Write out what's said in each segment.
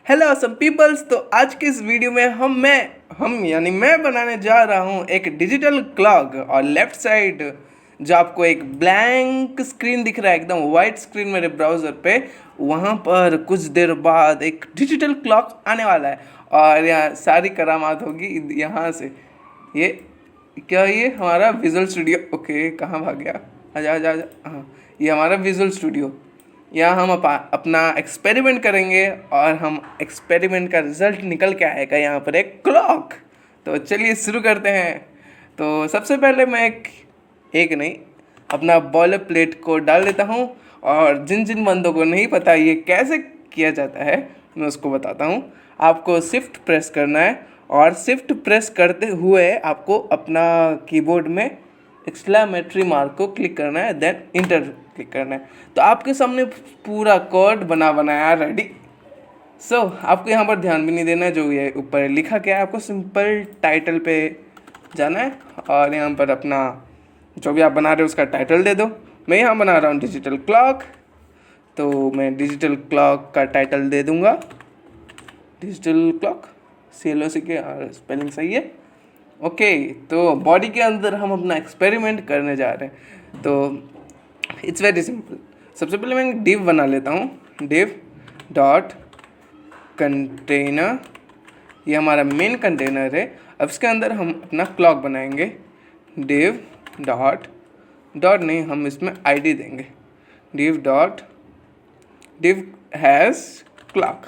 Hello सम peoples. तो आज के इस वीडियो में मैं बनाने जा रहा हूँ एक डिजिटल क्लॉक। और लेफ्ट साइड जो आपको एक ब्लैंक स्क्रीन दिख रहा है, एकदम वाइट स्क्रीन मेरे ब्राउज़र पे, वहाँ पर कुछ देर बाद एक डिजिटल क्लॉक आने वाला है और यहाँ सारी करामात होगी यहाँ से। ये क्या, ये हमारा विजुअल स्टूडियो। ओके, कहाँ भाग गया? आजा आजा आजा। हाँ, ये हमारा विजुअल स्टूडियो। यहाँ हम अपना एक्सपेरिमेंट करेंगे और हम एक्सपेरिमेंट का रिजल्ट निकल के आएगा यहाँ पर एक क्लॉक। तो चलिए शुरू करते हैं। तो सबसे पहले मैं एक नहीं, अपना बॉलर प्लेट को डाल देता हूँ और जिन जिन बंदों को नहीं पता ये कैसे किया जाता है मैं उसको बताता हूँ। आपको शिफ्ट प्रेस करना है और शिफ्ट प्रेस करते हुए आपको अपना कीबोर्ड में एक्सक्लेमेटरी मार्क को क्लिक करना है, देन इंटर क्लिक करना है। तो आपके सामने पूरा कोड बनाया रेडी। आपको यहाँ पर ध्यान भी नहीं देना है, जो ये ऊपर लिखा गया है आपको सिंपल टाइटल पे जाना है और यहाँ पर अपना जो भी आप बना रहे हो उसका टाइटल दे दो। मैं यहाँ बना रहा हूँ डिजिटल क्लॉक, तो मैं डिजिटल क्लॉक का टाइटल दे दूँगा डिजिटल क्लॉक, CLOC के, और स्पेलिंग सही है। ओके, तो बॉडी के अंदर हम अपना एक्सपेरिमेंट करने जा रहे हैं। तो इट्स वेरी सिंपल। सबसे पहले मैं डिव बना लेता हूँ, डिव डॉट कंटेनर। ये हमारा मेन कंटेनर है। अब इसके अंदर हम अपना क्लॉक बनाएंगे। डिव डॉट नहीं, हम इसमें ID देंगे, डिव हैज़ क्लॉक,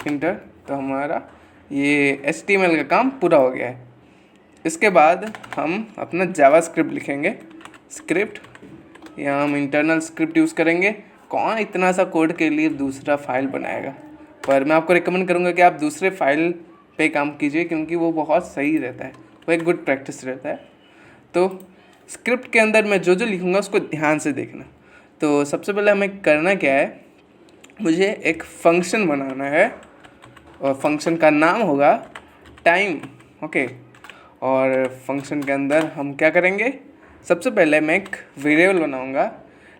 इंटर। तो हमारा ये HTML का काम पूरा हो गया है। इसके बाद हम अपना जावास्क्रिप्ट लिखेंगे। स्क्रिप्ट, यहाँ हम इंटरनल स्क्रिप्ट यूज़ करेंगे। कौन इतना सा कोड के लिए दूसरा फाइल बनाएगा, पर मैं आपको रिकमेंड करूँगा कि आप दूसरे फाइल पे काम कीजिए क्योंकि वो बहुत सही रहता है, वो एक गुड प्रैक्टिस रहता है। तो स्क्रिप्ट के अंदर मैं जो जो लिखूँगा उसको ध्यान से देखना। तो सबसे पहले हमें करना क्या है, मुझे एक फंक्शन बनाना है और फंक्शन का नाम होगा टाइम। ओके, और फंक्शन के अंदर हम क्या करेंगे, सबसे पहले मैं एक वेरिएबल बनाऊंगा,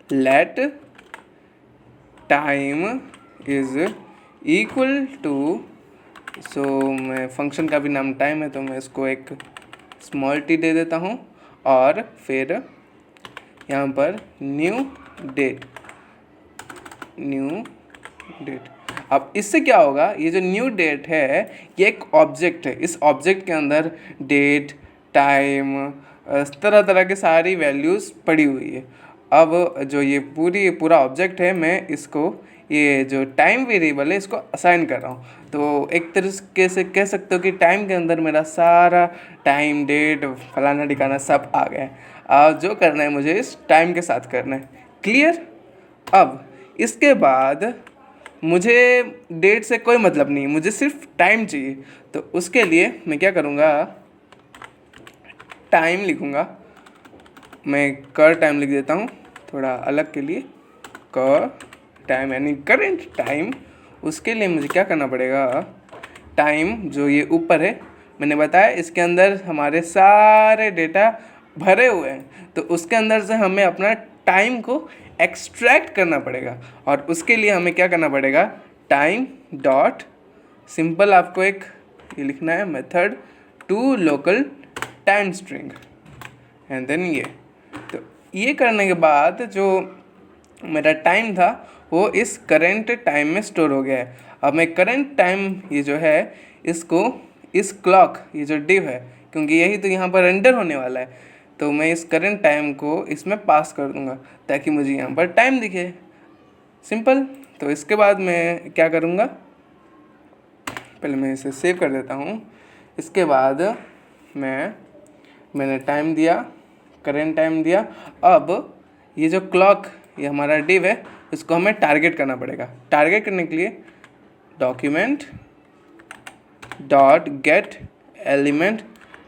let time is equal to, मैं फंक्शन का भी नाम टाइम है तो मैं इसको एक स्मॉल t दे देता हूँ और फिर यहाँ पर न्यू डेट। अब इससे क्या होगा, ये जो न्यू डेट है ये एक ऑब्जेक्ट है। इस ऑब्जेक्ट के अंदर डेट, टाइम, तरह तरह के सारी वैल्यूज़ पड़ी हुई है। अब जो ये पूरा ऑब्जेक्ट है, मैं इसको ये जो टाइम वेरिएबल है इसको असाइन कर रहा हूँ। तो एक तरीके से कह सकते हो कि टाइम के अंदर मेरा सारा टाइम, डेट, फलाना ठिकाना सब आ गया है। जो करना है मुझे इस टाइम के साथ करना है। क्लियर? अब इसके बाद मुझे डेट से कोई मतलब नहीं, मुझे सिर्फ टाइम चाहिए। तो उसके लिए मैं क्या करूँगा, टाइम लिखूँगा। मैं कर टाइम लिख देता हूँ थोड़ा अलग के लिए, कर टाइम यानी करेंट टाइम। उसके लिए मुझे क्या करना पड़ेगा, टाइम जो ये ऊपर है मैंने बताया इसके अंदर हमारे सारे डेटा भरे हुए हैं, तो उसके अंदर से हमें अपना टाइम को एक्सट्रैक्ट करना पड़ेगा। और उसके लिए हमें क्या करना पड़ेगा, टाइम डॉट सिंपल, आपको एक ये लिखना है method to local time string and then ये। तो ये करने के बाद जो मेरा टाइम था वो इस करेंट टाइम में स्टोर हो गया है। अब मैं करेंट टाइम ये जो है इसको इस क्लॉक, ये जो डिव है, क्योंकि यही तो यहाँ पर रेंडर होने वाला है, तो मैं इस करेंट टाइम को इसमें पास कर दूँगा ताकि मुझे यहाँ पर टाइम दिखे। सिंपल। तो इसके बाद मैं क्या करूँगा, पहले मैं इसे सेव कर देता हूँ। इसके बाद मैंने टाइम दिया, करेंट टाइम दिया। अब ये जो क्लॉक, ये हमारा डिव है, इसको हमें टारगेट करना पड़ेगा। टारगेट करने के लिए document dot gate element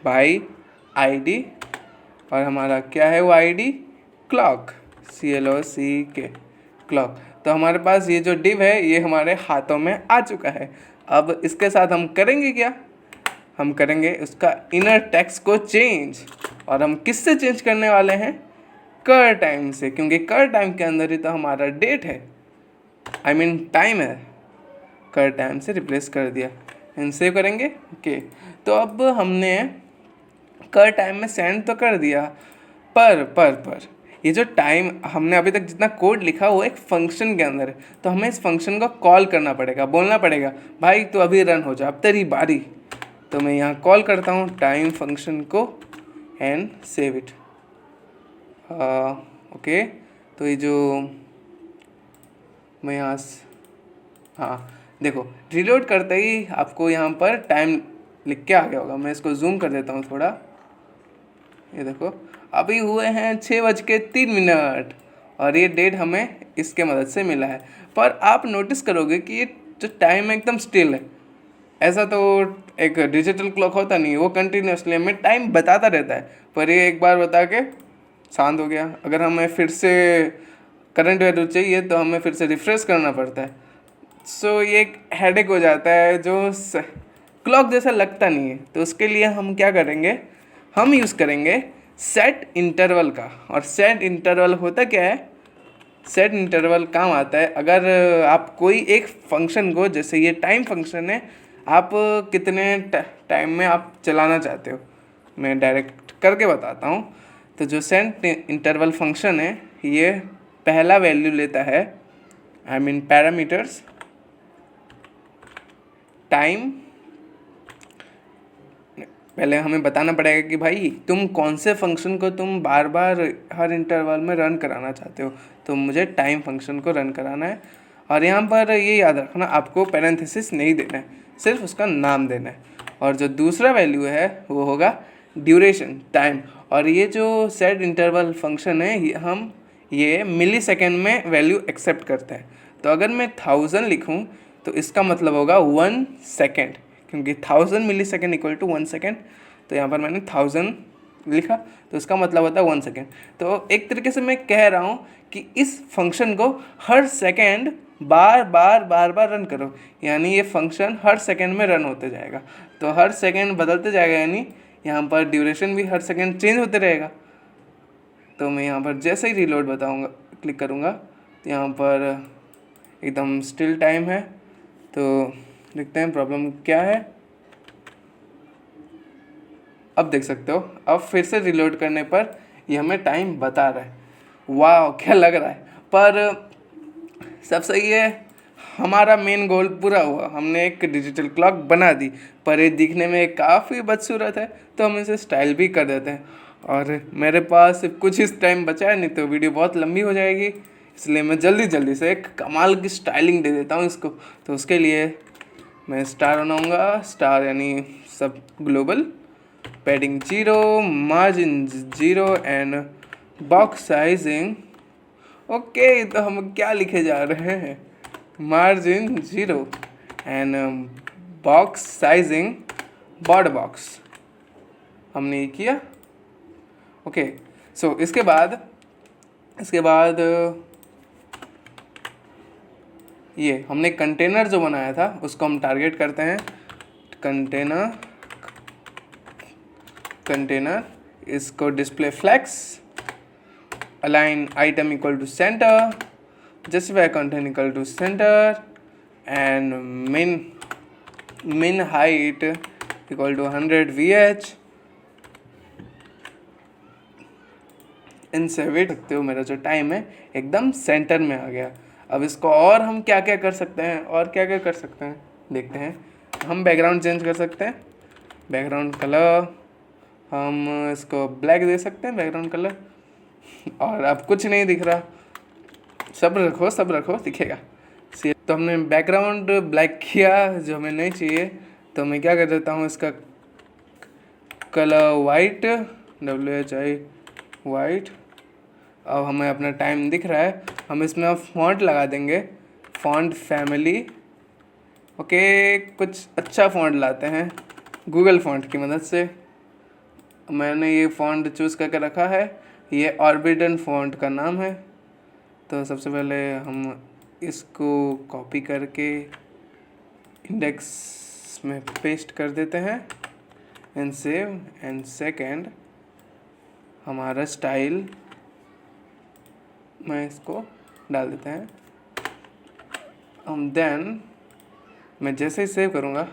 by ID, और हमारा क्या है वो ID, क्लॉक, CLOCK क्लॉक। तो हमारे पास ये जो डिव है ये हमारे हाथों में आ चुका है। अब इसके साथ हम करेंगे क्या, हम करेंगे उसका इनर टेक्स्ट को चेंज। और हम किससे चेंज करने वाले हैं, कर टाइम से, क्योंकि कर टाइम के अंदर ही तो हमारा डेट है, I mean टाइम है। कर टाइम से रिप्लेस कर दिया। एंड सेव करेंगे। ओके, तो अब हमने कर टाइम में सेंड तो कर दिया, पर ये जो टाइम हमने अभी तक जितना कोड लिखा वो एक फंक्शन के अंदर है, तो हमें इस फंक्शन को कॉल करना पड़ेगा, बोलना पड़ेगा भाई तो अभी रन हो जा, अब तेरी बारी। तो मैं यहाँ कॉल करता हूँ टाइम फंक्शन को एंड सेव इट। ओके, तो ये जो मैं यहाँ हाँ देखो, रिलोड करते ही आपको यहाँ पर टाइम लिख के आ गया होगा। मैं इसको जूम कर देता हूँ थोड़ा, ये देखो अभी हुए हैं 6:03 और ये डेट हमें इसके मदद से मिला है। पर आप नोटिस करोगे कि ये जो टाइम है एकदम स्टिल है। ऐसा तो एक डिजिटल क्लॉक होता नहीं, वो कंटिन्यूसली हमें टाइम बताता रहता है, पर ये एक बार बता के शांत हो गया। अगर हमें फिर से करंट वैल्यू चाहिए तो हमें फिर से रिफ्रेश करना पड़ता है। सो ये एक हेडेक हो जाता है जो क्लॉक जैसा लगता नहीं है। तो उसके लिए हम क्या करेंगे, हम यूज़ करेंगे सेट इंटरवल का। और सेट इंटरवल होता क्या है, सेट इंटरवल काम आता है अगर आप कोई एक फंक्शन को, जैसे ये टाइम फंक्शन है, आप कितने टाइम में आप चलाना चाहते हो, मैं डायरेक्ट करके बताता हूँ। तो जो सेट इंटरवल फंक्शन है ये पहला वैल्यू लेता है, आई मीन पैरामीटर्स टाइम। पहले हमें बताना पड़ेगा कि भाई तुम कौन से फंक्शन को तुम बार बार हर इंटरवल में रन कराना चाहते हो, तो मुझे टाइम फंक्शन को रन कराना है। और यहाँ पर ये याद रखना, आपको पैरेंथेसिस नहीं देना है, सिर्फ उसका नाम देना है। और जो दूसरा वैल्यू है वो होगा ड्यूरेशन टाइम। और ये जो सेट इंटरवल फंक्शन है हम ये मिली सेकेंड में वैल्यू एक्सेप्ट करता है। तो अगर मैं 1000 लिखूँ तो इसका मतलब होगा 1 सेकेंड, क्योंकि 1000 मिली सेकेंड इक्वल टू 1 सेकेंड। तो यहाँ पर मैंने 1000 लिखा तो इसका मतलब होता है 1 सेकेंड। तो एक तरीके से मैं कह रहा हूँ कि इस फंक्शन को हर सेकेंड बार बार रन करो, यानी ये फंक्शन हर सेकेंड में रन होते जाएगा। तो हर सेकेंड बदलते जाएगा, यानी यहाँ पर ड्यूरेशन भी हर सेकेंड चेंज होते रहेगा। तो मैं यहाँ पर जैसे ही रीलोड बताऊँगा, क्लिक करूँगा तो यहाँ पर एकदम स्टिल टाइम है। तो देखते हैं प्रॉब्लम क्या है। अब देख सकते हो, अब फिर से रिलोड करने पर ये हमें टाइम बता रहा है। वाह क्या लग रहा है। पर सब सही है, हमारा मेन गोल पूरा हुआ, हमने एक डिजिटल क्लॉक बना दी। पर ये दिखने में काफ़ी बदसूरत है, तो हम इसे स्टाइल भी कर देते हैं। और मेरे पास सिर्फ कुछ ही टाइम बचा है, नहीं तो वीडियो बहुत लंबी हो जाएगी, इसलिए मैं जल्दी से एक कमाल की स्टाइलिंग दे देता हूँ इसको। तो उसके लिए मैं स्टार बनाऊँगा, स्टार यानी सब global, padding 0, margin 0 and box sizing. Okay, तो हम क्या लिखे जा रहे हैं, margin 0 and box sizing border box, हमने ये किया। ओके, सो इसके बाद ये हमने कंटेनर जो बनाया था उसको हम टारगेट करते हैं। कंटेनर इसको display flex, align item equal to center, justify content equal to center and min height equal to 100 VH। इन सेव सकते हो, मेरा जो टाइम है एकदम सेंटर में आ गया। अब इसको और हम क्या क्या कर सकते हैं, देखते हैं। हम बैकग्राउंड चेंज कर सकते हैं, बैकग्राउंड कलर हम इसको ब्लैक दे सकते हैं, बैकग्राउंड कलर। और अब कुछ नहीं दिख रहा, सब रखो दिखेगा। तो हमने बैकग्राउंड ब्लैक किया जो हमें नहीं चाहिए, तो मैं क्या कर देता हूँ, इसका कलर वाइट, WHI वाइट। अब हमें अपना टाइम दिख रहा है, हम इसमें फॉन्ट लगा देंगे, फॉन्ट फैमिली। ओके, कुछ अच्छा फॉन्ट लाते हैं गूगल फॉन्ट की मदद से। मैंने ये फॉन्ट चूज़ करके रखा है, ये ऑर्बिटन फॉन्ट का नाम है। तो सबसे पहले हम इसको कॉपी करके इंडेक्स में पेस्ट कर देते हैं एंड सेव। एंड सेकेंड हमारा स्टाइल में इसको डाल देते हैं हम। देन मैं जैसे ही सेव करूँगा